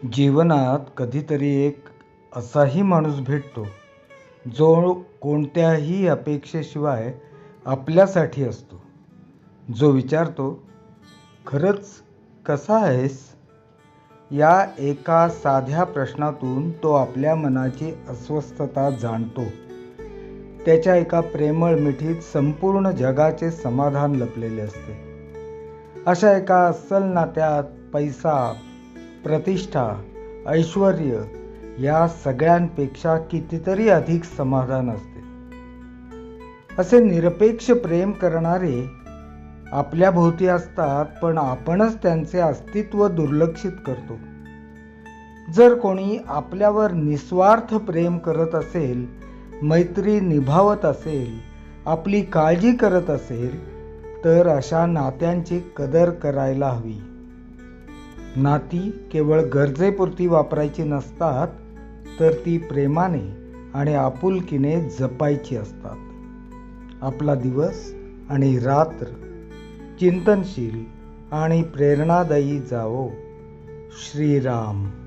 जीवनात कधीतरी एक असाही माणूस भेटतो जो कोणत्याही अपेक्षेशिवाय आपल्यासाठी असतो. जो विचारतो, खरंच कसा आहेस? या एका साध्या प्रश्नातून तो आपल्या मनाची अस्वस्थता जाणतो. त्याच्या एका प्रेमळ मिठीत संपूर्ण जगाचे समाधान लपलेले असते. अशा एका अस्सल नात्यात पैसा, प्रतिष्ठा, ऐश्वर्य या सगळ्यांपेक्षा कितीतरी अधिक समाधान असते. असे निरपेक्ष प्रेम करणारे आपल्या भोवती असतात, पण आपणच त्यांचे अस्तित्व दुर्लक्षित करतो. जर कोणी आपल्यावर निस्वार्थ प्रेम करत असेल, मैत्री निभावत असेल, आपली काळजी करत असेल, तर अशा नात्यांची कदर करायला हवी. नाती केवळ गरजेपुरती वापरायची नसतात, तर ती प्रेमाने आणि आपुलकीने जपायची असतात. आपला दिवस आणि रात्र चिंतनशील आणि प्रेरणादायी जावो. श्रीराम.